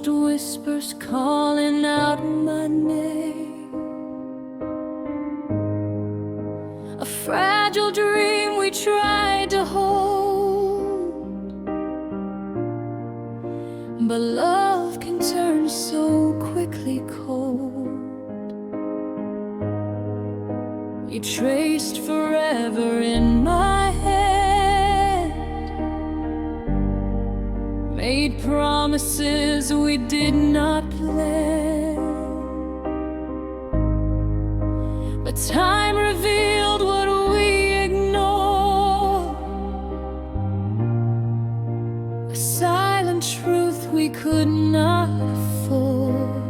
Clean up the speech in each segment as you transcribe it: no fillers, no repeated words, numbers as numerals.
soft whispers calling out my name. A fragile dream we tried to hold, but love can turn so quickly cold. You traced forever in my head, made promises we did not plan, but time revealed what we ignored, a silent truth we could not afford.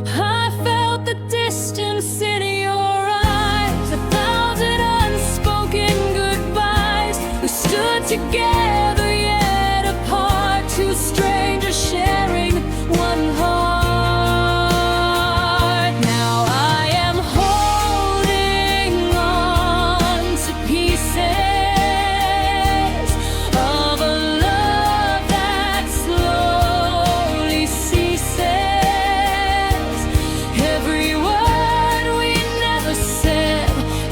I felt the distance in your eyes, 1,000 unspoken goodbyes. We stood together yet apart, two strangers sharing one heart. Now I am holding on to pieces of a love that slowly ceases. Every word we never said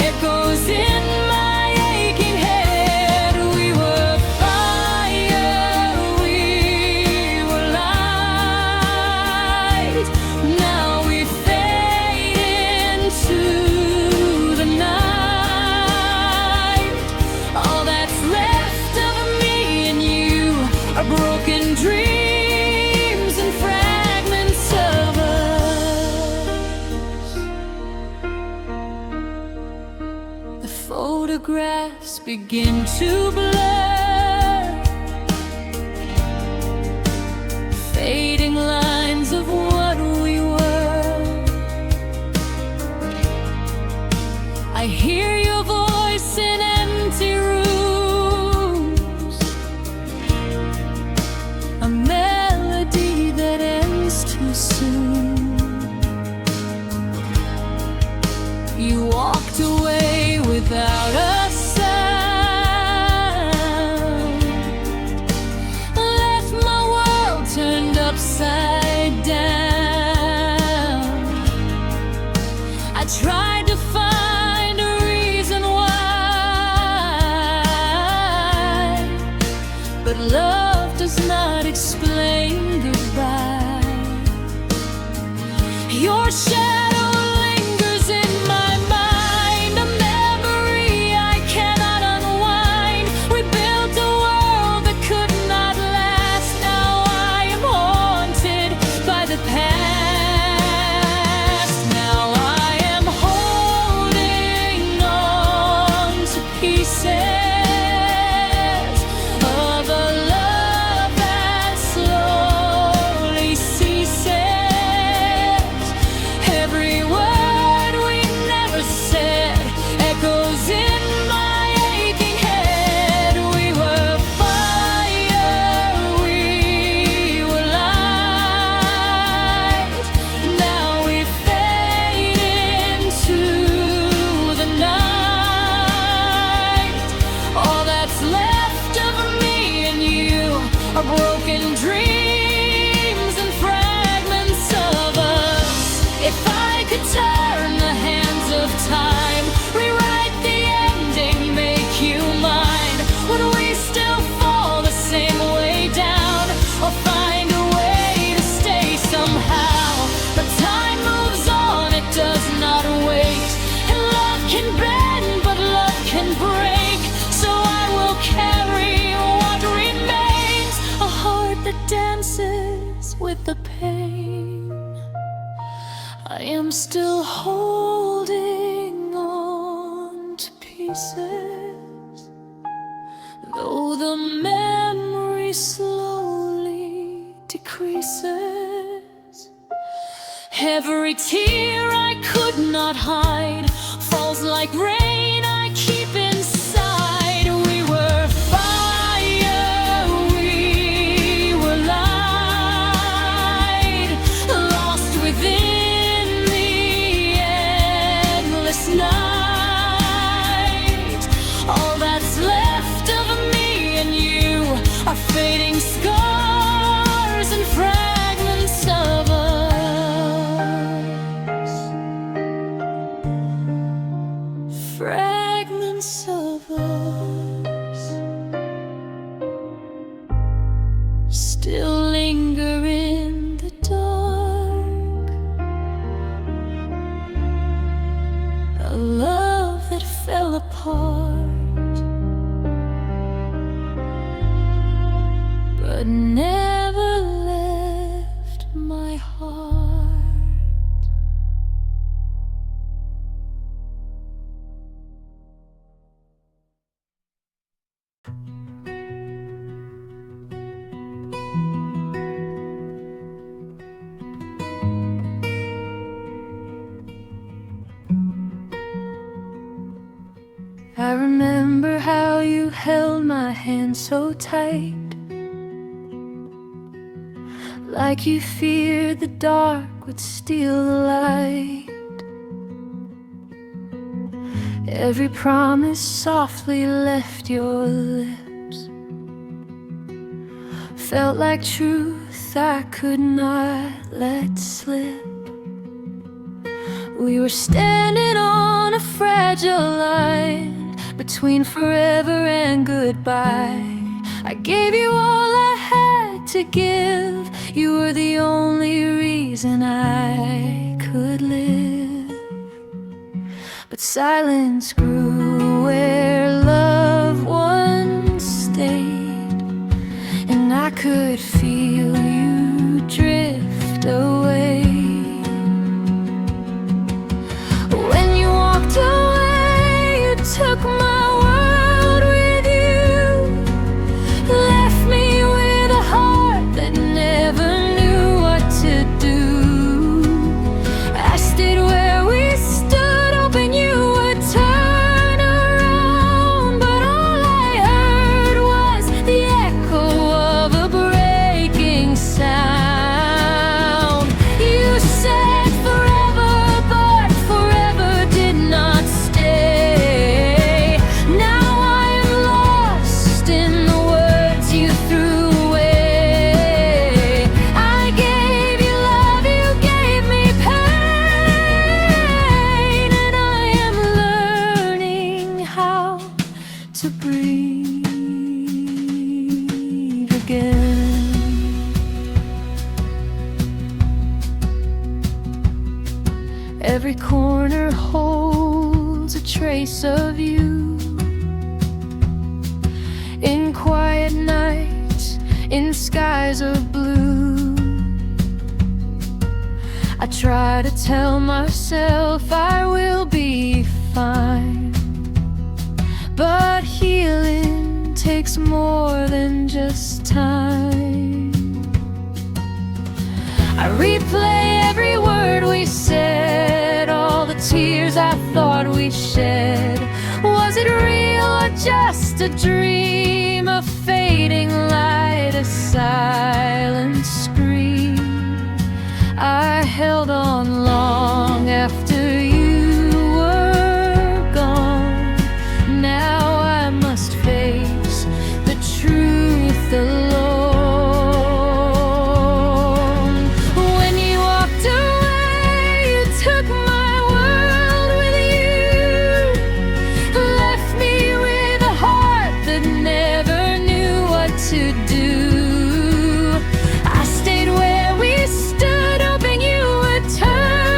echoes in my aching head. We were fire, we were light. Now we fade into the night. All that's left of me and you are broken dreams and fragments of us. The photographs begin to blur, fading lines of what we were. I hear your voice in empty rooms, a melody that ends too soon. You walked away without a sound, left my world turned upside down. I tried to find a reason why, but love does not explain goodbye. Your shadow lingers in my mind, a memory I cannot unwind. We built a world that could not last. Now I am haunted by the past. Now I am holding on to pieces of a love that slowly ceases. Every word we never said echoes in my aching head. We were fire, we were light. Now we fade into the night. All that's left of me and you are broken dreams and fragments of us. If I could turn the hands of time, rewrite the ending, make you mine, would we still fall the same way down, or find a way to stay somehow? But time moves on, it does not wait, and love can bend, but love can break. So I will carry what remains, a heart that dances with the pain. I am still holding on to pieces, though the memory slowly decreases. Every tear I could not hide falls like rain I keep inside. We were fire, we were light, lost within the endless night. All that's left of me and you are fading scars and of us still linger in the dark. A love that fell apart, but never left my heart. I remember how you held my hand so tight, like you feared the dark would steal the light. Every promise softly left your lips, felt like truth I could not let slip. We were standing on a fragile line between forever and goodbye. I gave you all I had to give. You were the only reason I could live. But silence grew where love once stayed, and I could feel you drift away. When you walked away, you took my world with you, left me with a heart that never knew what to do. I stayed where we stood, hoping you would turn around, but all I heard was the echo of a breaking sound. You said forever, but forever did not stay. Now I am lost in the words you threw away. I gave you love, you gave me pain, and I am learning how to breathe again. Every corner holds a trace of you, in quiet nights, in skies of blue. I try to tell myself I will be fine, but healing takes more than just time. I replay every word we said, all the tears I thought we shed. Was it real or just a dream, a fading light, a silent scream? I held on long after you were gone. Now I must face the truth alone. When you walked away, you took my world with you, left me with a heart that never knew what to do. I stayed where we stood, hoping you would turn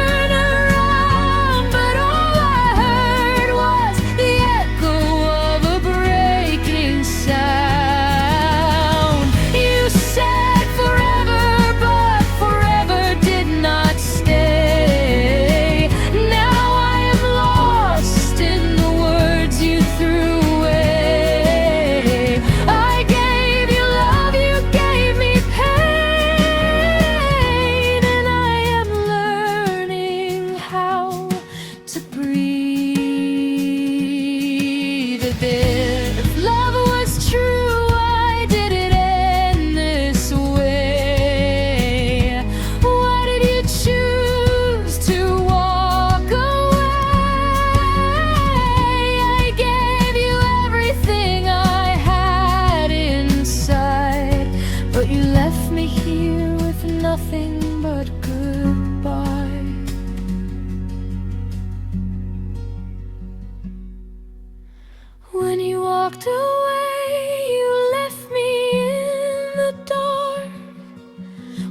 walked away, you left me in the dark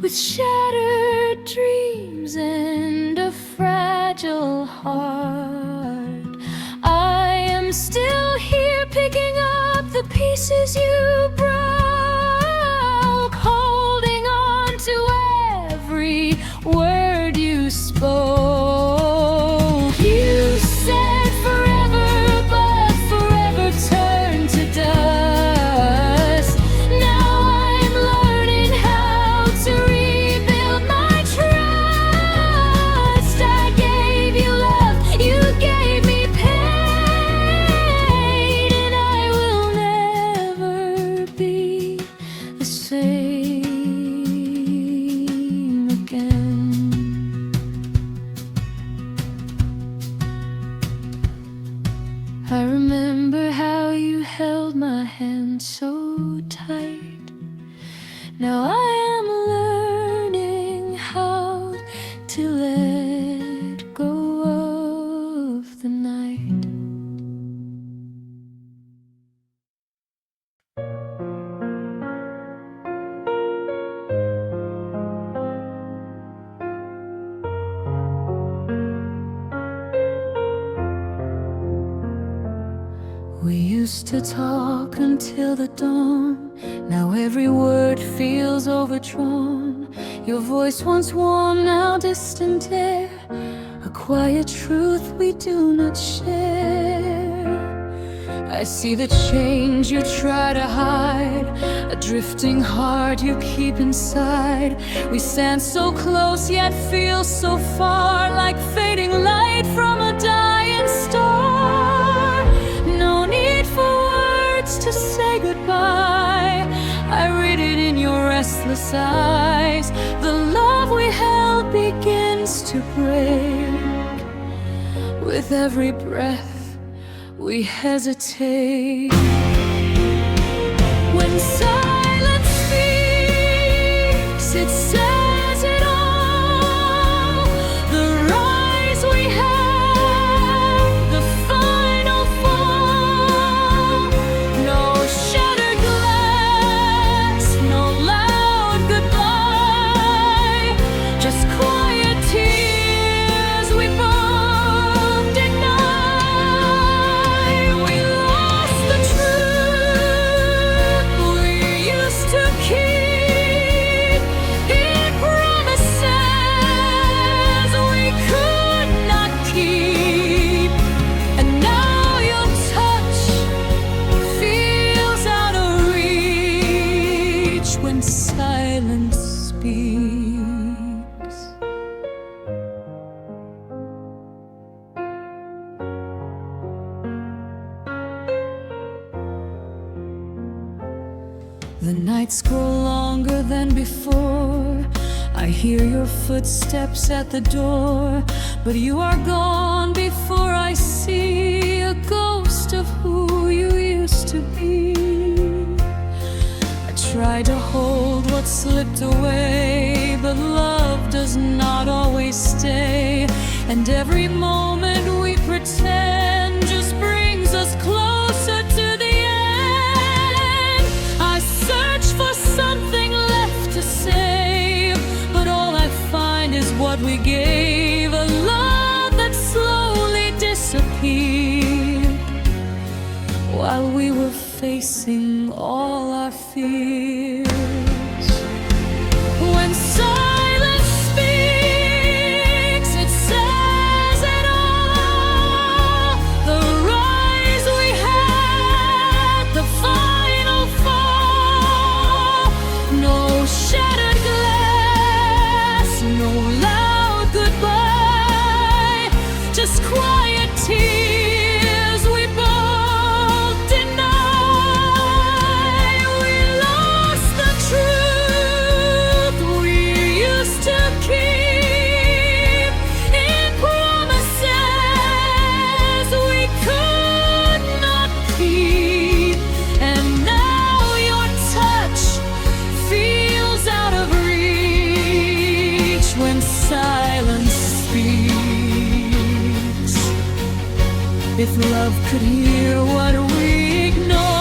with shattered dreams and a fragile heart. I am still here picking up the pieces you broke, holding on to every word you spoke. You said forever, but forever turned to dust. Now I'm learning how to rebuild my trust. I gave you love, you gave me pain, and I will never be the same again. I remember how you held my hand so tight. Now I am learning how to let go of the night. We used to talk until the dawn. Now every word feels overdrawn. Your voice once warm, now distant air. A quiet truth we do not share. I see the change you try to hide, a drifting heart you keep inside. We stand so close yet feel so far, like fading light from a dying star. No need for words to say goodbye. I read it in your restless eyes. The love we held begins to break. With every breath we hesitate. When silence speaks, it says it all. The rise we had, the final fall. No shattered glass, no loud goodbye, just quiet tears we both deny. We lost the truth we used to keep, in promises we could not keep. And now your touch feels out of reach when silence speaks. The nights grow longer than before. I hear your footsteps at the door, but you are gone before I see a ghost of who you used to be. I try to hold what slipped away, but love does not always stay. And every moment we pretend just brings us closer to the end. I search for something left to say, but all I find is what we gave, a love that slowly disappeared while we were facing all our fears. When silence speaks, it says it all. The rise we had, the final fall. No shattered glass, no loud goodbye, just quiet tears we both deny. We lost the truth we used to keep, in promises we could not keep. And now your touch feels out of reach when silence speaks. If love could hear what we ignore,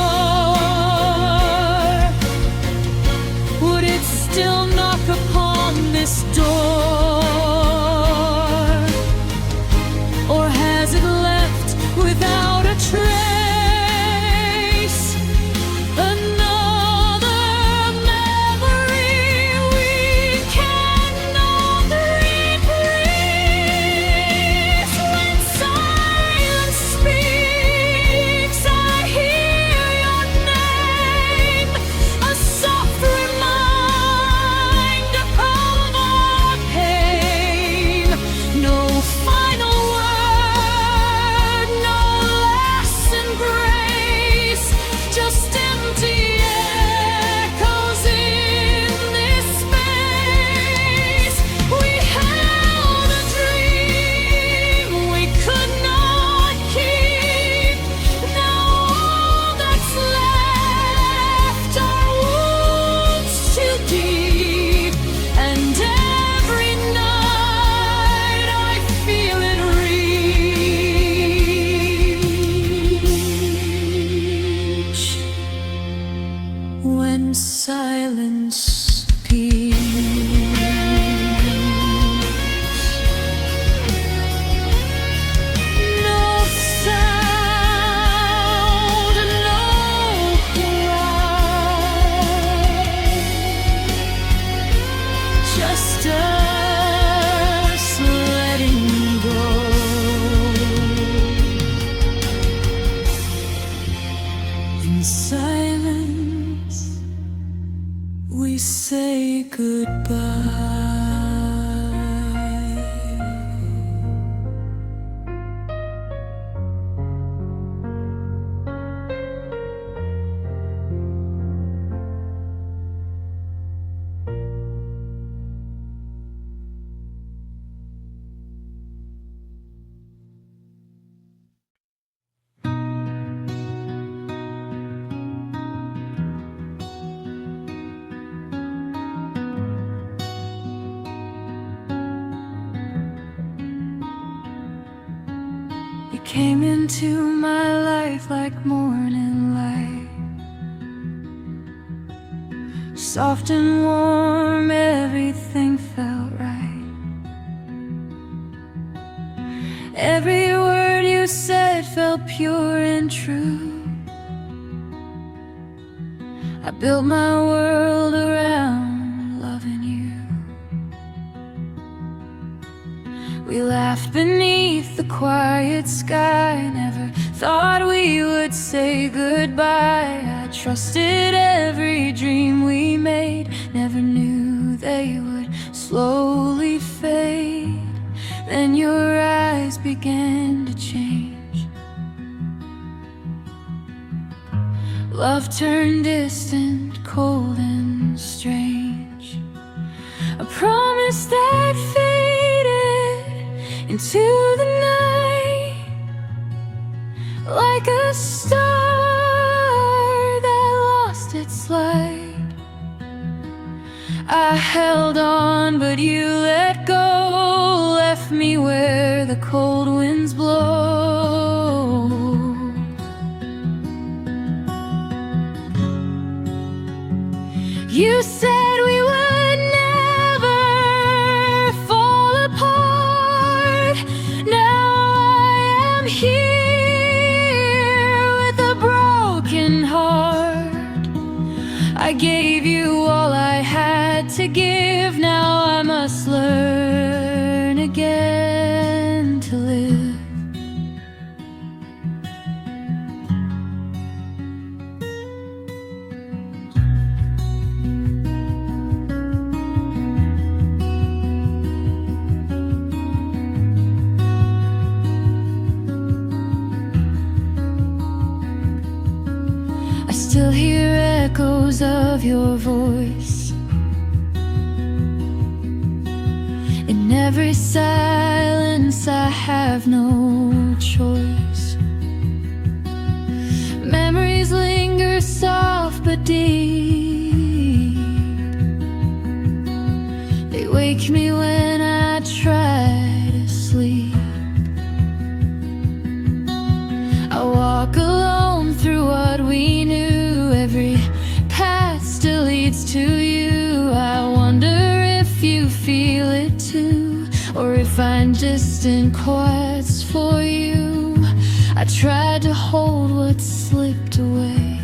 when silence speaks. No sound, no cry, just us letting go. In silence we say goodbye. You came into my life like morning light, soft and warm, everything felt right. Every word you said felt pure and true. I built my world around loving you. We laughed beneath the quiet sky, never thought we would say goodbye. I trusted every dream we made, never knew they would slowly fade. Then your eyes began to change. Love turned distant, cold and strange. A promise that faded into the night, like a star that lost its light. I held on, but you let go, left me where the cold winds blow. You said we would never fall apart. Now I am here with a broken heart. I gave you all I had to give. Now I must learn again to live. I still hear echoes of your voice in every silence. I have no choice. Memories linger soft but deep. They wake me when I try to sleep. I walk alone through what we knew. Every path still leads to you. I wonder if you feel it too, or if I'm distant chords for you. I tried to hold what slipped away,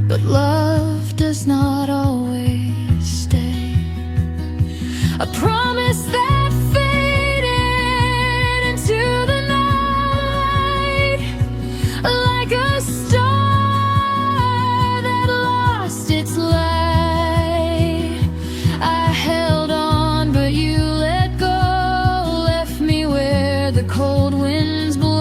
but love does not always stay. A promise that faded into the night, like a star that lost its light. I held on, but you let go, left me where the cold winds blow.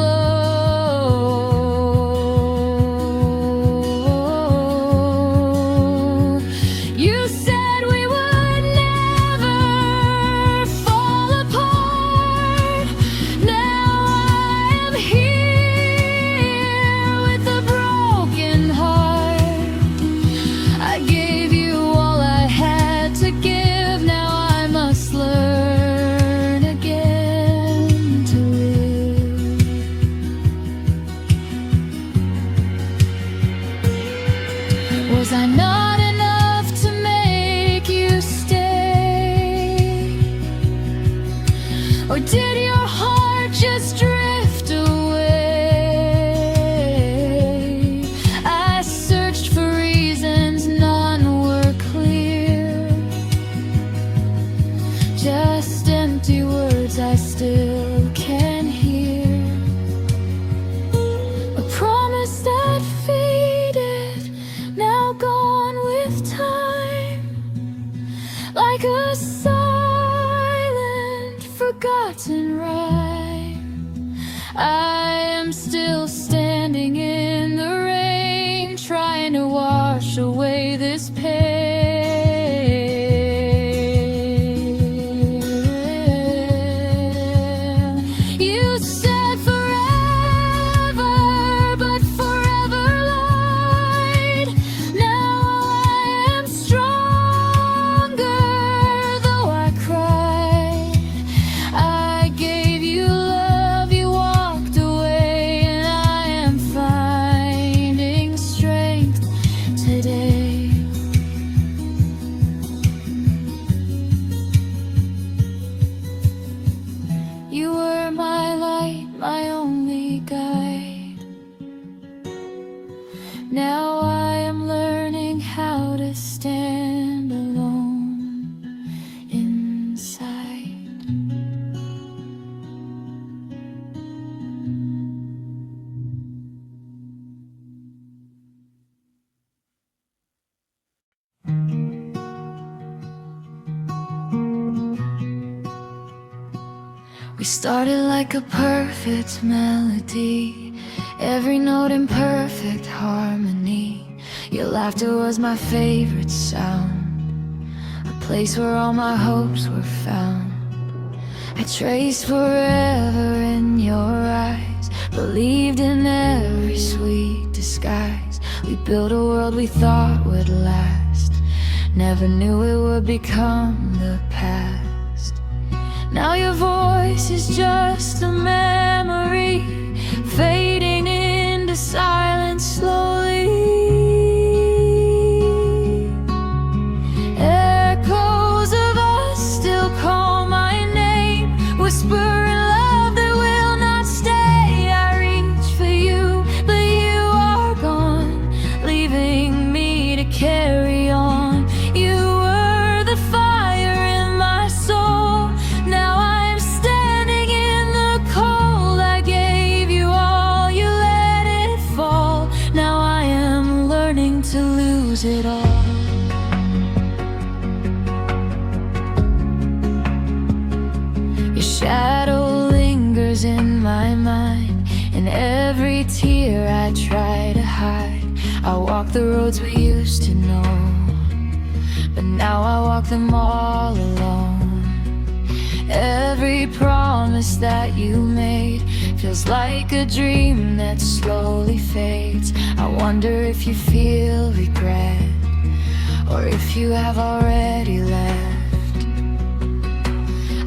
Was I not enough to make you stay? Or did your heart just drift away? I searched for reasons, none were clear. Just empty words I still can hear. A promise that faded, now gone with time, like a silent, forgotten rhyme. I am still standing in the rain, trying to wash away this pain. You said forever, but forever lied. Now I am stronger, though I cried. I gave you love, you walked away, and I am finding strength today. You were my light, my only guide. Now I am learning how to stand alone inside. We started like a perfect melody, every note in perfect harmony. Your laughter was my favorite sound, a place where all my hopes were found. I traced forever in your eyes, believed in every sweet disguise. We built a world we thought would last, never knew it would become the past. Now your voice is just a memory, fading into silence slowly. Echoes of us still call my name, whisper in love that will not stay. I reach for you, but you are gone, leaving me to carry on. You were the fire in my soul. Now I'm standing in the cold. I gave you all, you let it fall. Now I am learning to lose it all. Your shadow lingers in my mind, and every tear I try to hide. I walk the roads we used to know, but now I walk them all alone. Every promise that you made feels like a dream that slowly fades. I wonder if you feel regret, or if you have already left.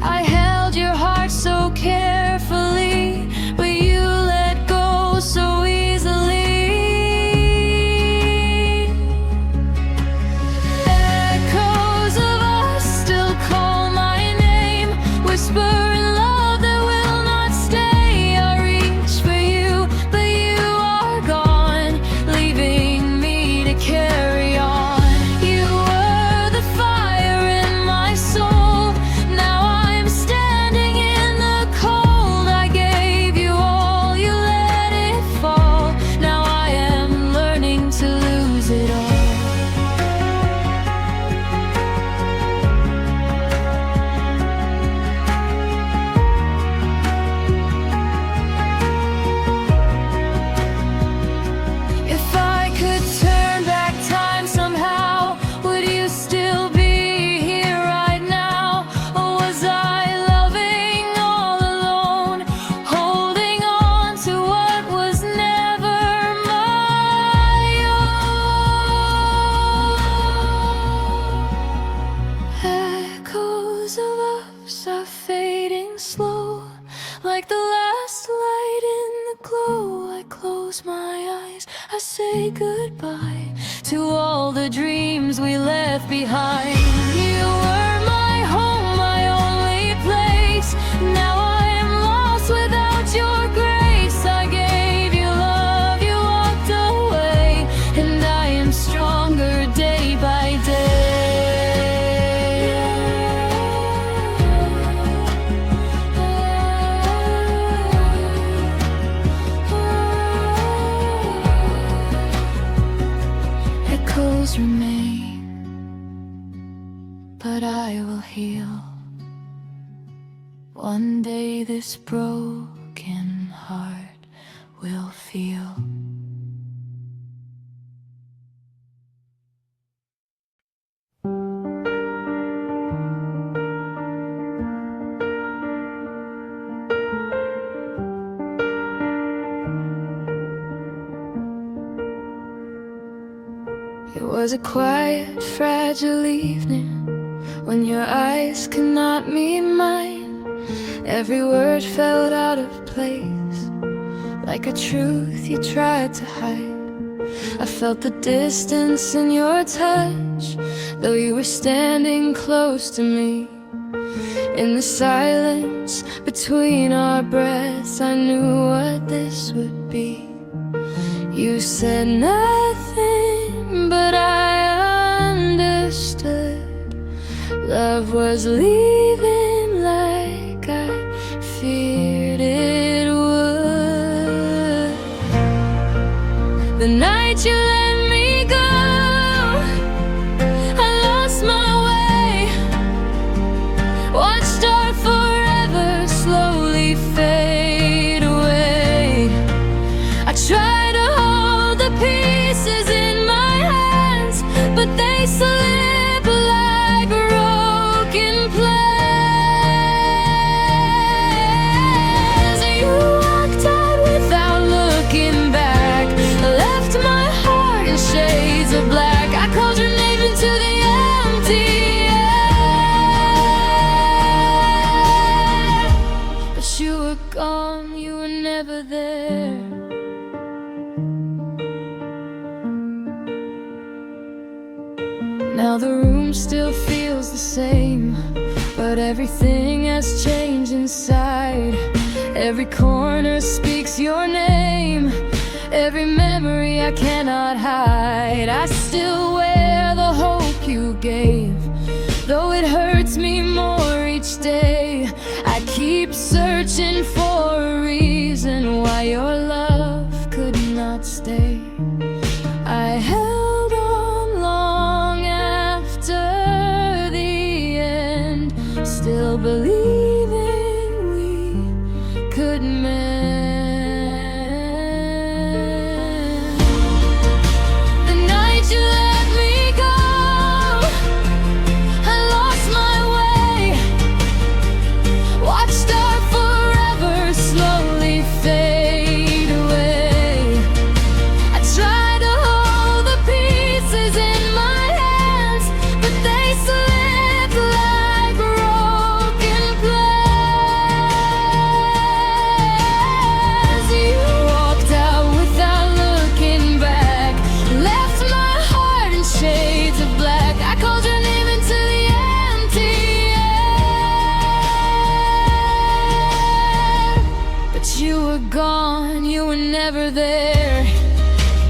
I held your heart so carefully, but you let go so easily. Echoes of us still call my name, whisper in love that will not stay. I reach for you, but you are gone, leaving me to carry on. You were the fire in my soul. Now I'm standing in the cold. I gave you all, you let it fall. Now I am learning to lose it all. If I could turn back time somehow, would you still be here right now? Or was I loving all alone, holding on to what was never my own? Echoes of us are fading slow, like the last light in the glow. I close my eyes, I say goodbye to to all the dreams we left behind. You were my home, my only place. Now I am lost without your grace. I gave you love, you walked away, and I am stronger day by day. Echoes remain, but I will heal. One day this broken heart will feel. It was a quiet, fragile evening when your eyes could not meet mine. Every word felt out of place, like a truth you tried to hide. I felt the distance in your touch, though you were standing close to me. In the silence between our breaths, I knew what this would be. You said nothing, but I understood. Love was leaving like I feared it would. The night you let me go, I lost my way. Watched our forever slowly fade away. I tried to hold the pieces in my hands, but they slip like broken plans. You walked out without looking back, left my heart in shades of black. I called your name into the empty air, but you were gone, you were never there. Now the room still feels the same, but everything has changed inside. Every corner speaks your name, every memory I cannot hide. I still wear the hope you gave, though it hurts me more each day. I keep searching for a reason why your love could not stay. I held on long after the end, still believing we could mend. The night you let me go, I lost my way. Watched our forever slowly fade away. I tried to hold the pieces in my hands, but they slipped like broken plans. You walked out without looking back, left my heart in shades of black. I called your name into the empty air, but you were gone, you were never there.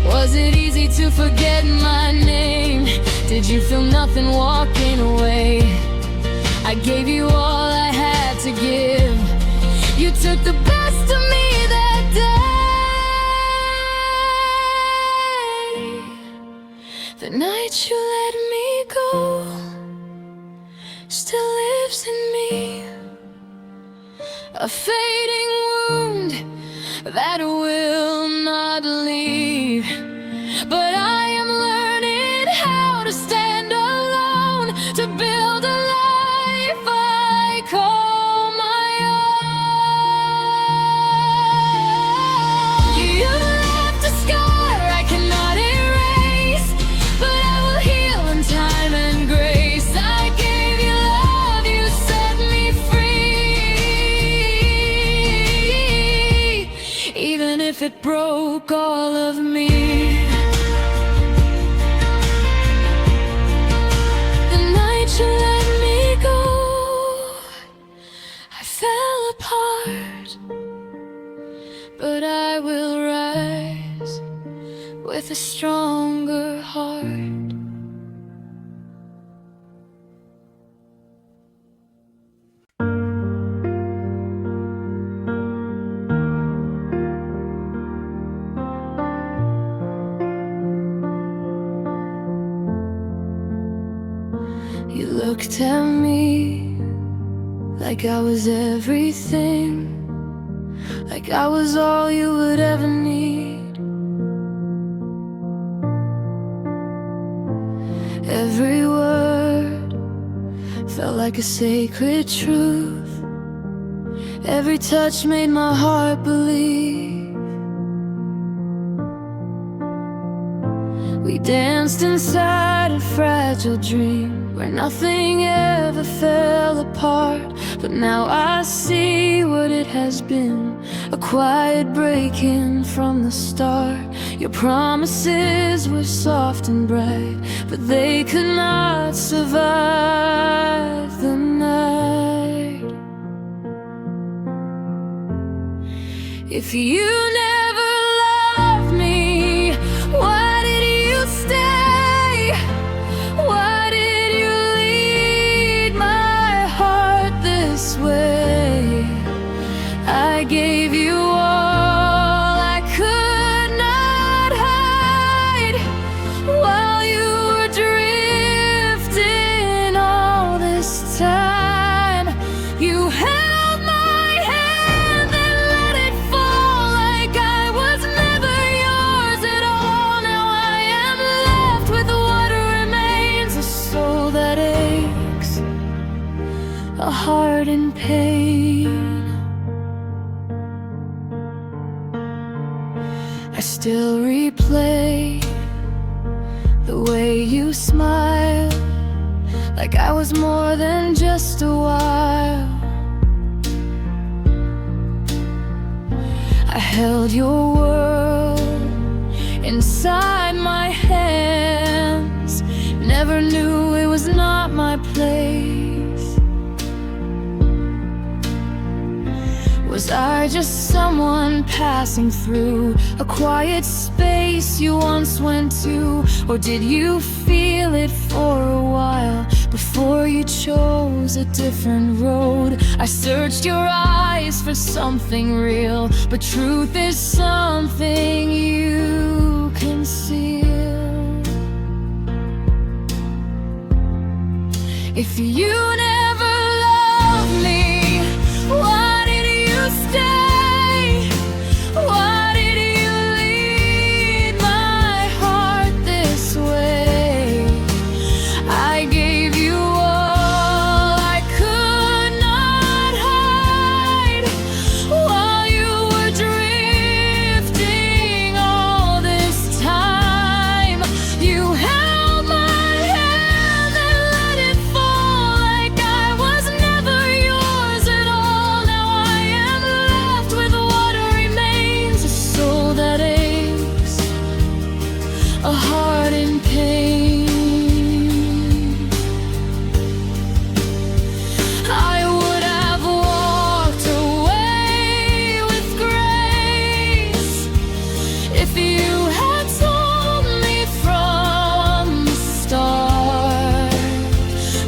Was it easy to forget my name? Did you feel nothing walking away? I gave you all I had to give. You took the best of me that day. The night you let me go still lives in me, a fading wound that will not leave. But I am learning how to stand alone, to build a life I call my own. You left a scar I cannot erase, but I will heal in time and grace. I gave you love, you set me free, even if it broke all of me. with a stronger heart. You looked at me like I was everything, like I was all you would ever need. Every word felt like a sacred truth. Every touch made my heart believe. We danced inside a fragile dream where nothing ever fell apart. But now I see what it has been, a quiet breaking from the start. Your promises were soft and bright, but they could not survive the night. If you never loved me, why did you stay? Why did you lead my heart this way? I gave you all I could not hide, while you were drifting all this time. You held my hand and let it fall like I was never yours at all. Now I am left with what remains, a soul that aches, a heart in pain. I still replay the way you smile, like I was more than just a while. I held your world inside my hands, never knew it was not my place. Was I just someone passing through a quiet space you once went to? Or did you feel it for a while before you chose a different road? I searched your eyes for something real, but truth is something you conceal. If you never loved me, why did you stay? Why did you lead my heart this way? I gave you all I could not hide, while you were drifting all this time. You held my hand and let it fall like I was never yours at all. Now I am left with what remains, a soul that aches, a heart in pain. I would have walked away with grace if you had told me from the start.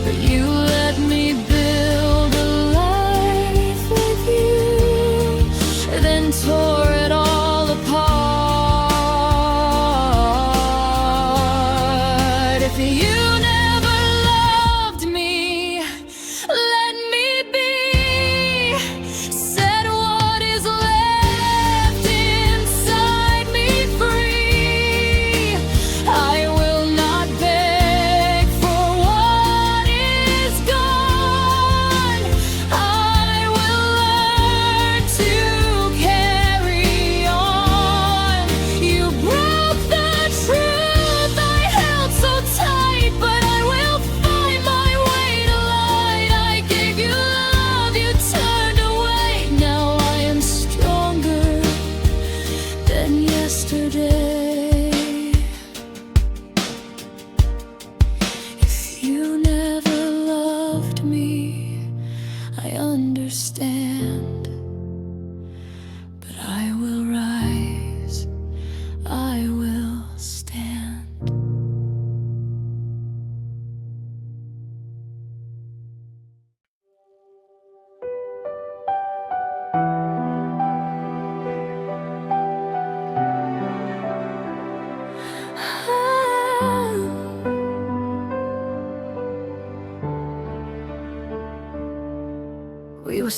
But you let me build a life with you, then tore it all apart. If you never loved me, let me be. Set what is left inside me free. I will not beg for what is gone. I will learn to carry on. You broke the truth I held so tight, but I will find my way to light. I gave you love, you turned away. Now I am stronger than yesterday. If you never loved me, I understand, but I will rise, I will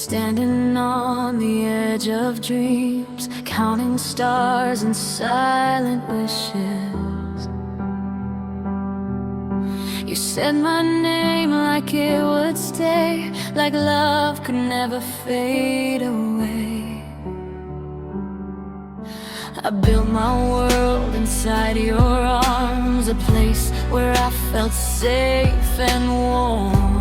standing on the edge of dreams, counting stars and silent wishes. You said my name like it would stay, like love could never fade away. I built my world inside your arms, a place where I felt safe and warm.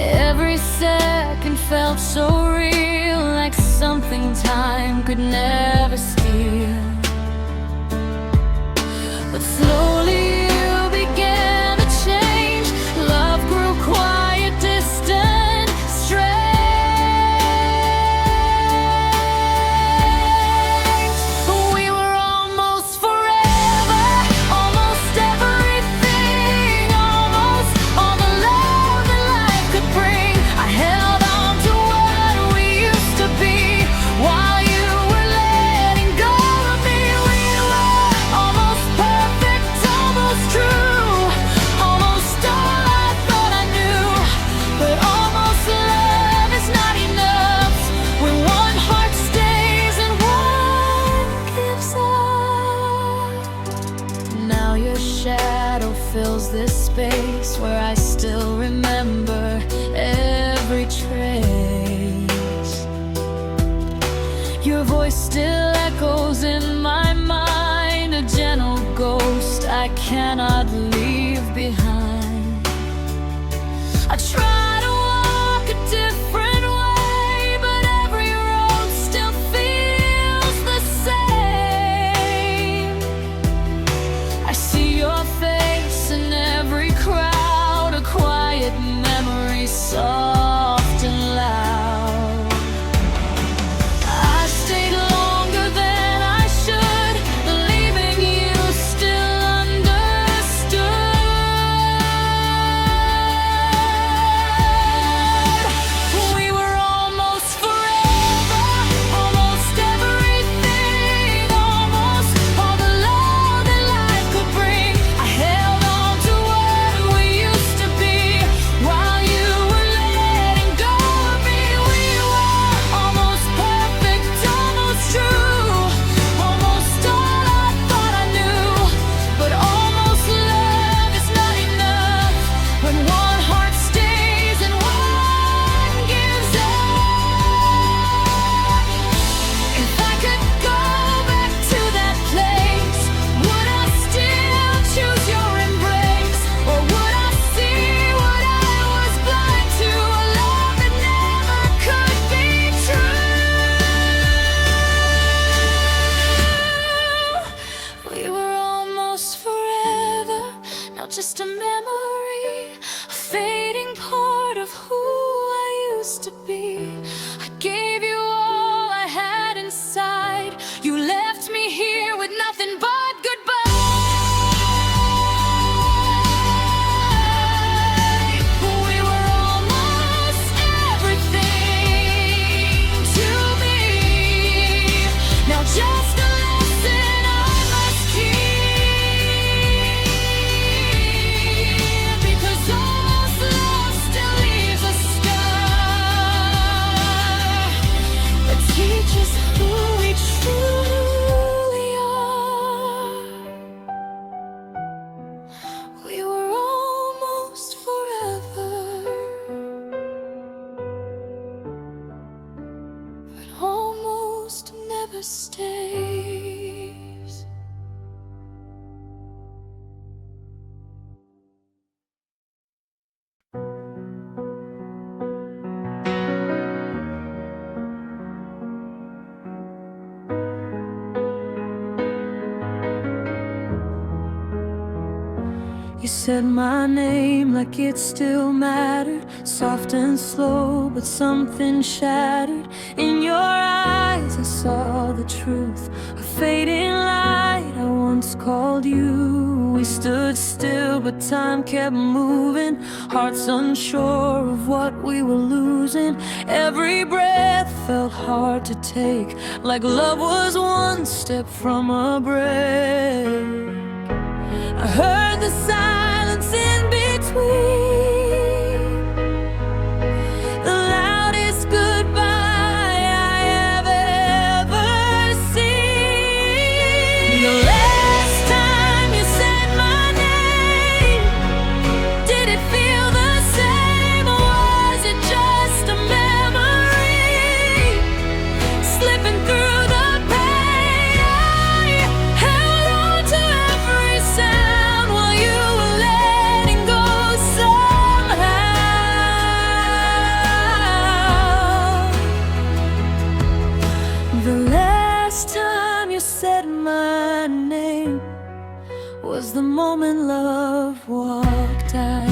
Every second felt so real, like something time could never steal. But slowly you began to change. Love grew quiet, distant, strange. We were almost forever, almost everything, almost all the love that life could bring. I held on to what we used to be while you were letting go of me. We were almost perfect, almost true, almost all I thought I knew. But almost love is not enough when one heart stays and one gives up. Now your shadow fills this space where I still remember every trace. Your voice still echoes in my mind, a gentle ghost I cannot leave behind. I try to walk a different way, but every road still feels the same. I see your face in every crowd, a quiet memory, soft and loud. I stayed longer than I should, believing you still understood. We were almost forever, almost everything, almost all the love that life could bring. I held on to what we used to be while you were letting go of me. We were almost perfect, almost true, almost all I thought I knew. But almost love is not enough when one heart stays and one gives up. If I could go back to that place, would I still choose your embrace? Or would I see what I was blind to, a love that never could be true? We were almost forever, now just a memory, a fading part of who I used to be. I gave you all I had inside. You left me here with nothing but goodbye. We were almost everything to me. Now just a lesson I must keep, because almost love still leaves a scar that teaches who we truly are. We were almost forever, but almost never stays. You said my name like it still mattered, soft and slow, but something shattered. In your eyes I saw the truth, a fading light I once called you. We stood still, but time kept moving, hearts unsure of what we were losing. Every breath felt hard to take, like love was one step from a break. I heard the silence in between, was the moment love walked out.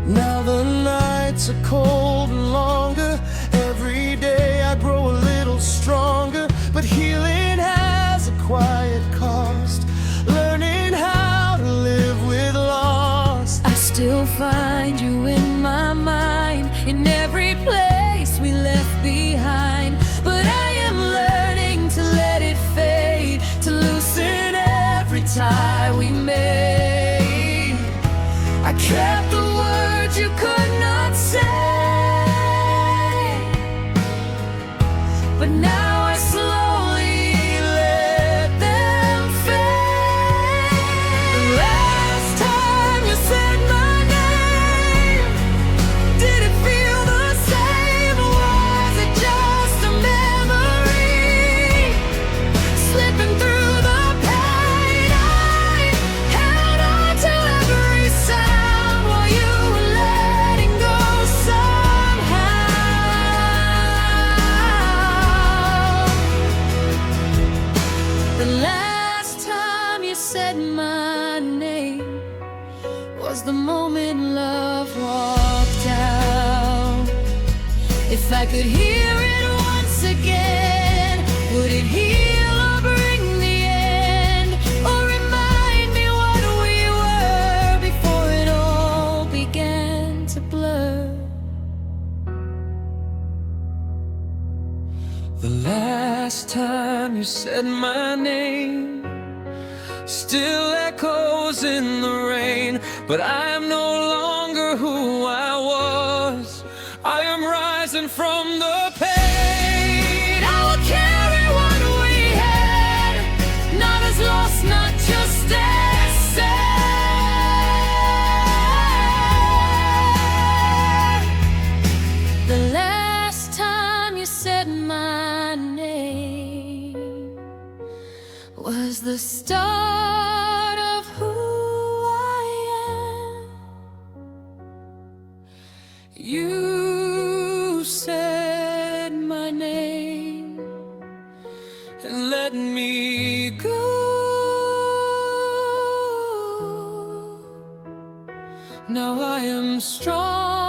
Now the nights are cold and longer. Every day I grow a little stronger. But healing has a quiet cost. Learning how to live with loss. I still find you in my mind, in every place we left behind. But I am learning to let it fade, to loosen every tie we made. I kept the words you could not say, but now I slowly let them fade. The last time you said my name, did it feel the same, or was it just a memory slipping through the pain? I held on to every sound while you were letting go somehow. The last time you said my name was the moment love walked out. If I could hear it once again, would it heal or bring the end, or remind me what we were before it all began to blur? The last time you said my name still echoes in the rain. But I am no longer who I was. I am rising from the pain. I will carry what we had, not as lost, not just as sad. The last time you said my name was the start of who I am. You said my name And let me go. Now I am strong.